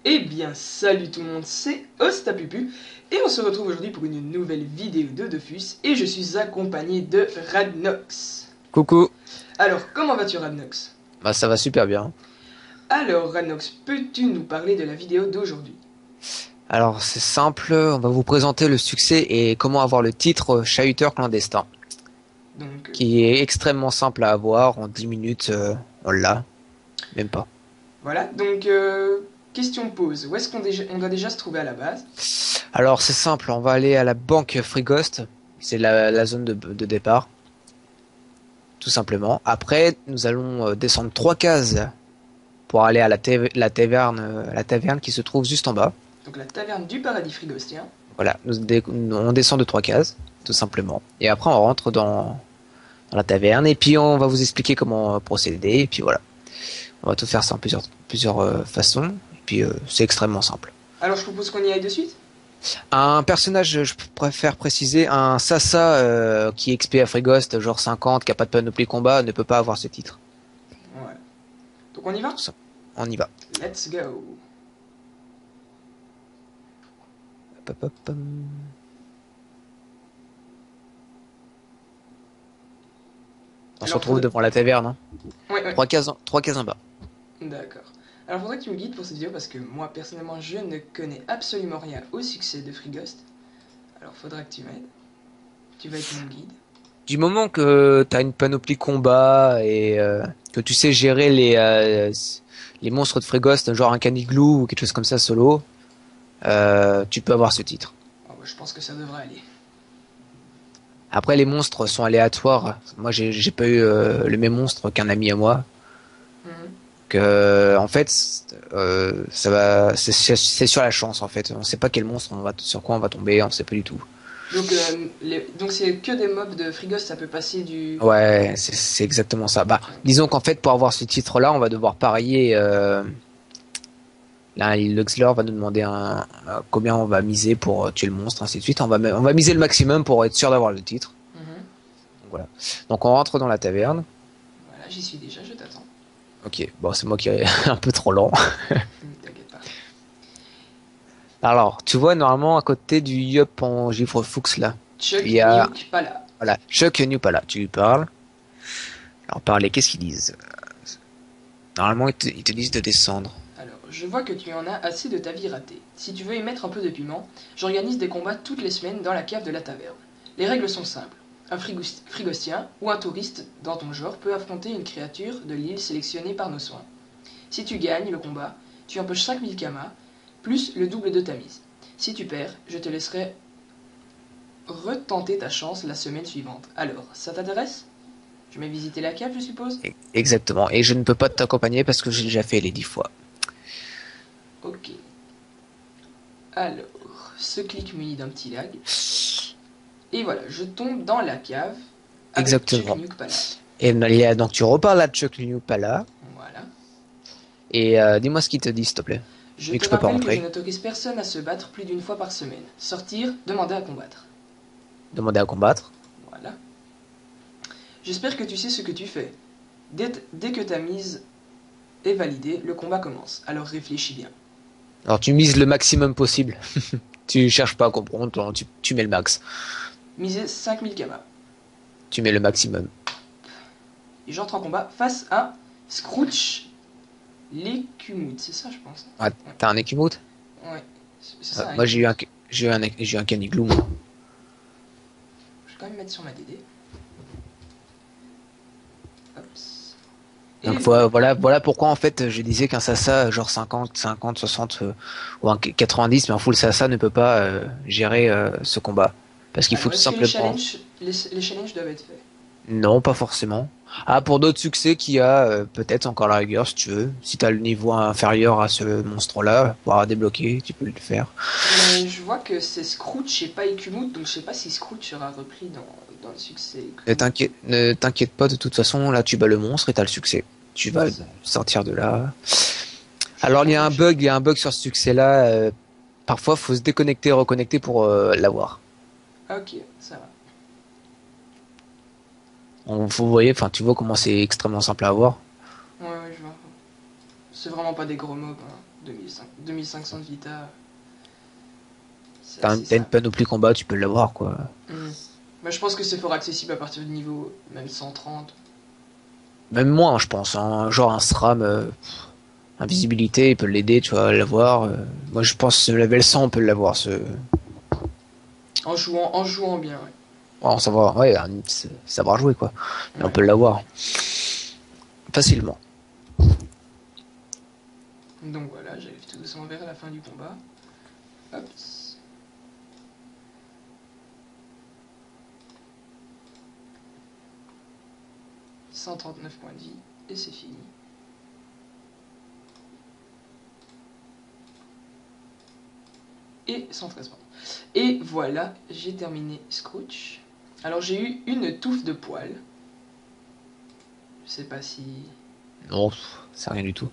Eh bien, salut tout le monde, c'est Ostapupu et on se retrouve aujourd'hui pour une nouvelle vidéo de Dofus et je suis accompagné de Radnox. Coucou, Alors, comment vas-tu Radnox? bah ça va super bien. Alors Radnox, peux-tu nous parler de la vidéo d'aujourd'hui? Alors c'est simple, on va vous présenter le succès et comment avoir le titre chahuteur clandestin, Donc, qui est extrêmement simple à avoir, en 10 minutes on l'a, même pas. voilà, donc question pose, où est-ce on doit déjà se trouver à la base? Alors c'est simple, on va aller à la banque Frigost, c'est la zone de départ, tout simplement. Après nous allons descendre 3 cases pour aller à la taverne qui se trouve juste en bas. Donc la taverne du paradis frigostien. Voilà, on descend de 3 cases, tout simplement. Et après on rentre dans la taverne et puis on va vous expliquer comment procéder et puis voilà. On va tout faire ça en plusieurs façons et puis c'est extrêmement simple. Alors je propose qu'on y aille de suite? Un personnage, je préfère préciser, un Sasa qui est XP à Frigost, genre 50, qui a pas de panoplie combat, ne peut pas avoir ce titre. Voilà. Donc on y va? Tout ça. On y va. Let's go. Hop, hop, hop, on se Alors retrouve faudrait... devant la taverne, hein. Ouais, ouais. Trois cases en bas. D'accord. Alors faudrait que tu me guides pour cette vidéo parce que moi personnellement je ne connais absolument rien au succès de Free Ghost. Alors faudra que tu m'aides. Tu vas être mon guide. Du moment que tu as une panoplie combat et que tu sais gérer les monstres de Frigost, genre un Canigloo ou quelque chose comme ça solo, tu peux avoir ce titre. Oh, bah, je pense que ça devrait aller. Après, les monstres sont aléatoires. Moi, j'ai pas eu le même monstre qu'un ami à moi. Mhm. Que, en fait, ça va, c'est sur la chance en fait. On sait pas quel monstre sur quoi on va tomber, on sait pas du tout. Donc donc c'est que des mobs de Free Ghost, ça peut passer du... Ouais, c'est exactement ça. Bah, disons qu'en fait, pour avoir ce titre-là, on va devoir parier. Là, Luxlord va nous demander combien on va miser pour tuer le monstre, ainsi de suite. On va miser le maximum pour être sûr d'avoir le titre. Mhm. Donc, voilà. Donc on rentre dans la taverne. Voilà, j'y suis déjà, je t'attends. Ok, bon, c'est moi qui est un peu trop lent. T'inquiète pas. Alors, tu vois, normalement, à côté du Yup en givre Fuchs, là, il Chuck, y a, Nuke, pas là. voilà, Chuck et Nupala. Tu lui parles. Alors, parler, qu'est-ce qu'ils disent? Normalement, ils te disent de descendre. Alors, je vois que tu en as assez de ta vie ratée. Si tu veux y mettre un peu de piment, j'organise des combats toutes les semaines dans la cave de la taverne. Les règles sont simples. Un frigostien ou un touriste dans ton genre peut affronter une créature de l'île sélectionnée par nos soins. Si tu gagnes le combat, tu empoches 5000 kamas, plus le double de ta mise. Si tu perds, je te laisserai retenter ta chance la semaine suivante. Alors, ça t'intéresse? Je vais visiter la cave, je suppose? Exactement. Et je ne peux pas t'accompagner parce que j'ai déjà fait les 10 fois. Ok. Alors, ce clic muni d'un petit lag. Et voilà, je tombe dans la cave avec Chuck Exactement. Nuke Pala. Et donc, tu reparles à Chuck Nupala. Voilà. Et dis-moi ce qu'ils te disent, s'il te plaît. Je Vu que te je peux pas rappelle que je rentrer. n'autorise personne à se battre plus d'une fois par semaine. Sortir, demander à combattre. Demander à combattre. Voilà. J'espère que tu sais ce que tu fais. Dès que ta mise est validée, le combat commence. Alors réfléchis bien. Alors, tu mises le maximum possible. Tu cherches pas à comprendre, tu mets le max. Misez 5000 kamas. Tu mets le maximum. Et j'entre en combat face à Scrooge l'écumute. C'est ça, je pense. Ah, Ouais, t'as un équimote? ouais. C'est ça, un Moi, écumute. j'ai eu un caniglou, moi. Je vais quand même mettre sur ma DD. Hops. Et Donc voilà. voilà pourquoi en fait je disais qu'un Sasa genre 50, 60 ou un 90 mais un full Sasa ne peut pas gérer ce combat parce qu'il faut Alors, tout est-ce que simplement. les challenges doivent être faits? Non, pas forcément. Ah, pour d'autres succès qu'il y a peut-être encore la rigueur si tu veux. Si t'as le niveau inférieur à ce monstre-là pour débloquer, tu peux le faire. Mais je vois que c'est Scrooge et pas Ekumut, donc je sais pas si Scrooge sera repris dans le succès. Ne t'inquiète pas, de toute façon là tu bats le monstre et t'as le succès. Tu vas Ça, sortir de là. je Alors prends donc. il y a un bug sur ce succès-là. Parfois, faut se déconnecter et reconnecter pour l'avoir. Ok, ça va. Vous voyez, enfin, tu vois comment c'est extrêmement simple à avoir. Ouais, ouais, je vois. C'est vraiment pas des gros mobs, hein. 2500 de vita. T'as une panoplie combat, tu peux l'avoir quoi. Bah, je pense que c'est fort accessible à partir du niveau même 130. Même moins, je pense. Hein. Genre un SRAM, invisibilité, il peut l'aider, tu vois, à l'avoir. Moi, je pense que level 100, on peut l'avoir. En jouant bien, ouais. Oh, ça va, ouais, savoir jouer quoi. Mais Ouais. on peut l'avoir facilement. Donc voilà, j'arrive tout doucement vers la fin du combat. Hop. 139 points de vie et c'est fini. Et 113 points. Et voilà, j'ai terminé Scrooge. Alors j'ai eu une touffe de poils. Je sais pas si... Non, c'est rien du tout.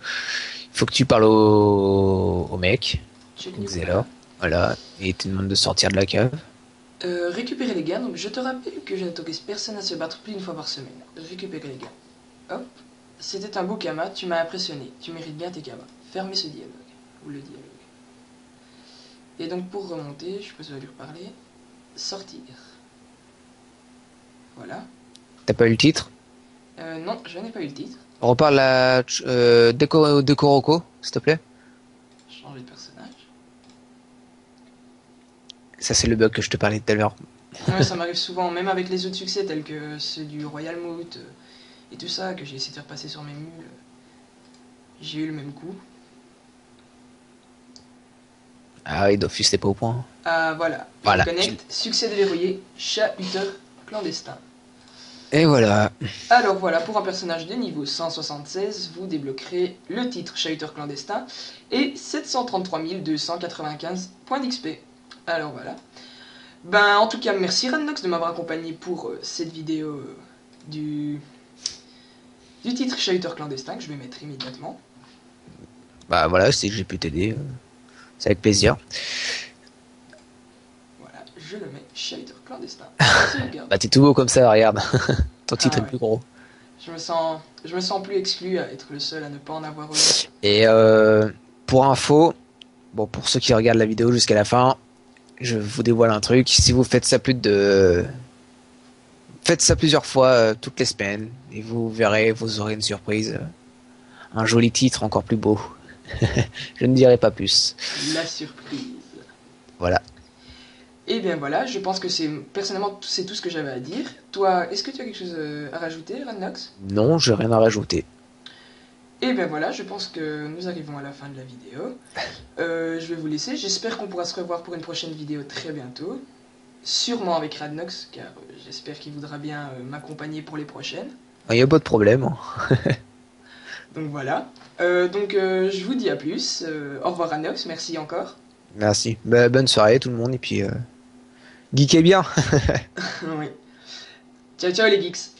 Il faut que tu parles au mec. Voilà. Voilà. Et il te demande de sortir de la cave. Récupérer les gains. Donc je te rappelle que je n'autorise personne à se battre plus d'une fois par semaine. Récupérer les gains. Hop. C'était un beau kama, tu m'as impressionné. Tu mérites bien tes kamas. Fermez ce dialogue. Ou le dialogue. Et donc pour remonter, je peux lui reparler. Sortir. Voilà. T'as pas eu le titre? Non, je n'ai pas eu le titre. Reparle à Dekoroko, s'il te plaît. Changer de personnage. Ça, c'est le bug que je te parlais tout à l'heure. Ouais, ça m'arrive souvent, même avec les autres succès tels que ceux du Royal Moot et tout ça, que j'ai essayé de faire passer sur mes mules. J'ai eu le même coup. Ah oui, Dofus, t'es pas au point. Ah voilà. Voilà. Connect, succès déverrouillé, chat huteur clandestin. Et voilà. Alors voilà, pour un personnage de niveau 176, vous débloquerez le titre chat huteur clandestin et 733 295 points d'XP. Alors voilà. Ben en tout cas, merci Rannox de m'avoir accompagné pour cette vidéo du titre chat huteur clandestin que je vais mettre immédiatement. Bah voilà, si j'ai pu t'aider, c'est avec plaisir. Voilà, je le mets chat huteur clandestin. Bah t'es tout beau comme ça, regarde. Ton titre est ouais. le plus gros. Je me sens plus exclu à être le seul à ne pas en avoir eu. Et pour info, bon pour ceux qui regardent la vidéo jusqu'à la fin, je vous dévoile un truc. Si vous faites ça faites ça plusieurs fois toutes les semaines et vous verrez, vous aurez une surprise, un joli titre encore plus beau. Je ne dirai pas plus. La surprise. Voilà. Et bien voilà, je pense que personnellement c'est tout ce que j'avais à dire. Toi, est-ce que tu as quelque chose à rajouter, Rannox? Non, j'ai rien à rajouter. Et bien voilà, je pense que nous arrivons à la fin de la vidéo. Je vais vous laisser. J'espère qu'on pourra se revoir pour une prochaine vidéo très bientôt. Sûrement avec Rannox, car j'espère qu'il voudra bien m'accompagner pour les prochaines. Il n'y a pas de problème. Donc voilà. Je vous dis à plus. Au revoir Rannox, merci encore. Merci. Bah, bonne soirée tout le monde et puis geekez bien. Oui. Ciao ciao les geeks.